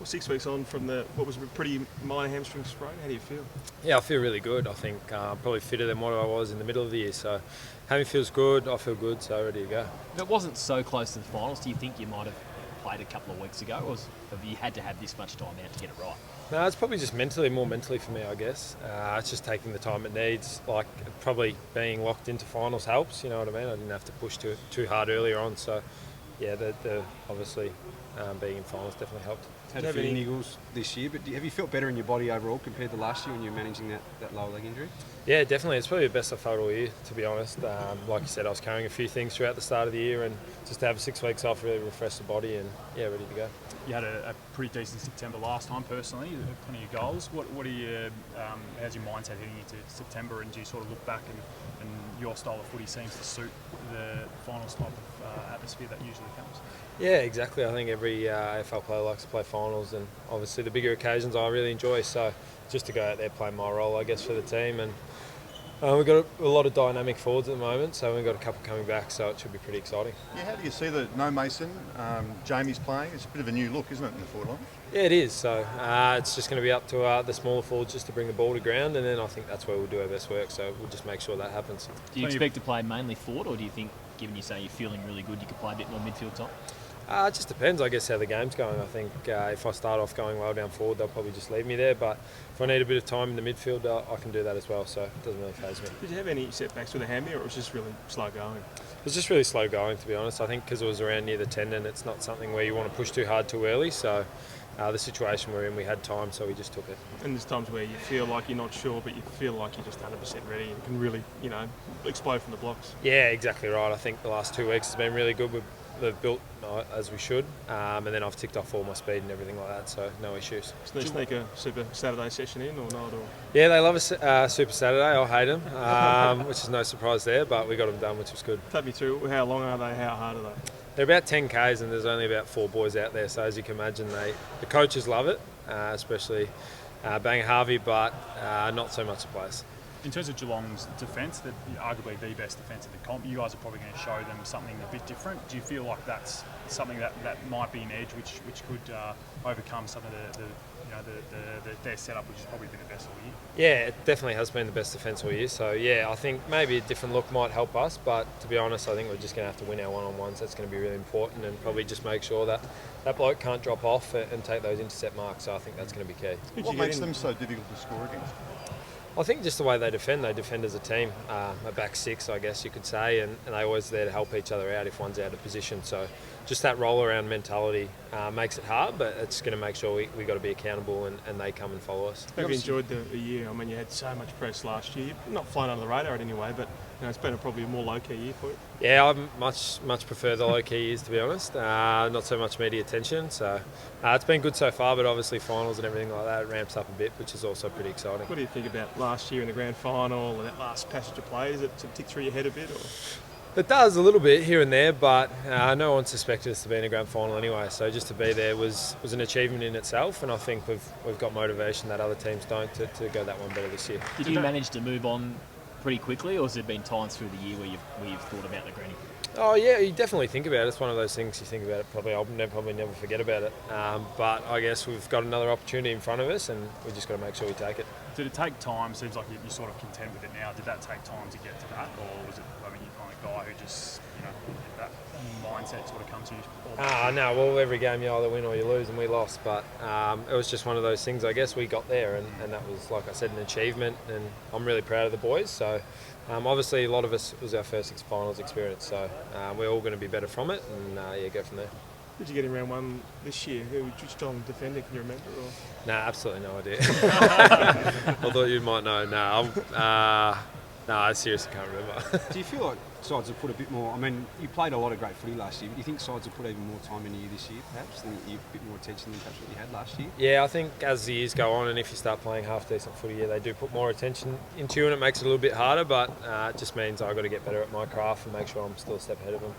6 weeks on from what was a pretty minor hamstring sprain. How do you feel? Yeah, I feel really good. I think probably fitter than what I was in the middle of the year. So hammy feels good, I feel good, so ready to go. If it wasn't so close to the finals, do you think you might have played a couple of weeks ago, or have you had to have this much time out to get it right? No, it's probably just more mentally for me, I guess. It's just taking the time it needs. Like, probably being locked into finals helps, you know what I mean? I didn't have to push too hard earlier on, so yeah, the obviously being in finals definitely helped. Had a few niggles this year, but have you felt better in your body overall compared to last year when you were managing that lower leg injury? Yeah, definitely. It's probably the best I've felt all year, to be honest. Like you said, I was carrying a few things throughout the start of the year, and just to have 6 weeks off really refresh the body and, yeah, ready to go. You had a pretty decent September last time personally, plenty of goals. What are you, how's your mindset heading into September, and do you sort of look back and your style of footy seems to suit the finals type of atmosphere that usually comes? Yeah, exactly. I think every AFL player likes to play finals, and obviously the bigger occasions I really enjoy. So just to go out there playing my role, I guess, for the team. And we've got a lot of dynamic forwards at the moment, so we've got a couple coming back, so it should be pretty exciting. Yeah, how do you see that no Mason, Jamie's playing? It's a bit of a new look, isn't it, in the forward line? Yeah, it is. So it's just going to be up to the smaller forwards just to bring the ball to ground, and then I think that's where we'll do our best work. So we'll just make sure that happens. Do you expect to play mainly forward, or do you think, given you say you're feeling really good, you could play a bit more midfield top? It just depends, I guess, how the game's going. I think if I start off going well down forward, they'll probably just leave me there. But if I need a bit of time in the midfield, I can do that as well. So it doesn't really faze me. Did you have any setbacks with the hammy, or it was just really slow going? It was just really slow going, to be honest. I think because it was around near the tendon, it's not something where you want to push too hard too early. So the situation we're in, we had time, so we just took it. And there's times where you feel like you're not sure, but you feel like you're just 100% ready and can really, explode from the blocks. Yeah, exactly right. I think the last 2 weeks has been really good. They've built as we should, and then I've ticked off all my speed and everything like that, so no issues. So they sneak a Super Saturday session in or not? Or? Yeah, they love a Super Saturday. I hate them, which is no surprise there, but we got them done, which was good. Take me through, how long are they, how hard are they? They're about 10 Ks, and there's only about 4 boys out there, so as you can imagine, the coaches love it, especially Bang Harvey, but not so much the players. In terms of Geelong's defence, they're arguably the best defence in the comp. You guys are probably going to show them something a bit different. Do you feel like that's something that might be an edge, which could overcome some of their setup, which has probably been the best all year? Yeah, it definitely has been the best defence all year. So yeah, I think maybe a different look might help us. But to be honest, I think we're just going to have to win our one-on-ones. That's going to be really important, and probably just make sure that bloke can't drop off and take those intercept marks. So I think that's going to be key. What makes them so difficult to score against? I think just the way they defend as a team, a back six, I guess you could say, and they're always there to help each other out if one's out of position. So just that roll-around mentality makes it hard, but it's going to make sure we got to be accountable and they come and follow us. Have you enjoyed the year? I mean, you had so much press last year. Not flying under the radar in any way, but it's been probably a more low-key year for you. Yeah, I much prefer the low-key years, to be honest. Not so much media attention. So it's been good so far, but obviously finals and everything like that ramps up a bit, which is also pretty exciting. What do you think about last year in the grand final and that last passage of play? Does it tick through your head a bit? Or? It does a little bit here and there, but no one suspected us to be in a grand final anyway. So just to be there was an achievement in itself, and I think we've got motivation that other teams don't to go that one better this year. Did you manage to move on pretty quickly, or has there been times through the year where you've thought about the granny? Oh yeah, you definitely think about it. It's one of those things you think about it. I'll probably never forget about it. But I guess we've got another opportunity in front of us, and we just got to make sure we take it. Did it take time? Seems like you're sort of content with it now. Did that take time to get to that, or was it? I mean, you're kind of guy who just that mindset sort of comes to you. No. Well, every game you either win or you lose, and we lost. But it was just one of those things. I guess we got there, and that was, like I said, an achievement. And I'm really proud of the boys. So. Obviously, a lot of us, it was our first finals experience, so we're all going to be better from it, and go from there. Did you get in round one this year? Which strong defender can you remember? Or? No, absolutely no idea. I thought you might know. No, I seriously can't remember. Do you feel like sides have put a bit more? I mean, you played a lot of great footy last year, but do you think sides have put even more time into you this year, perhaps, than a bit more attention than perhaps what you had last year? Yeah, I think as the years go on, and if you start playing half decent footy, they do put more attention into you, and it makes it a little bit harder. But it just means I've got to get better at my craft and make sure I'm still a step ahead of them.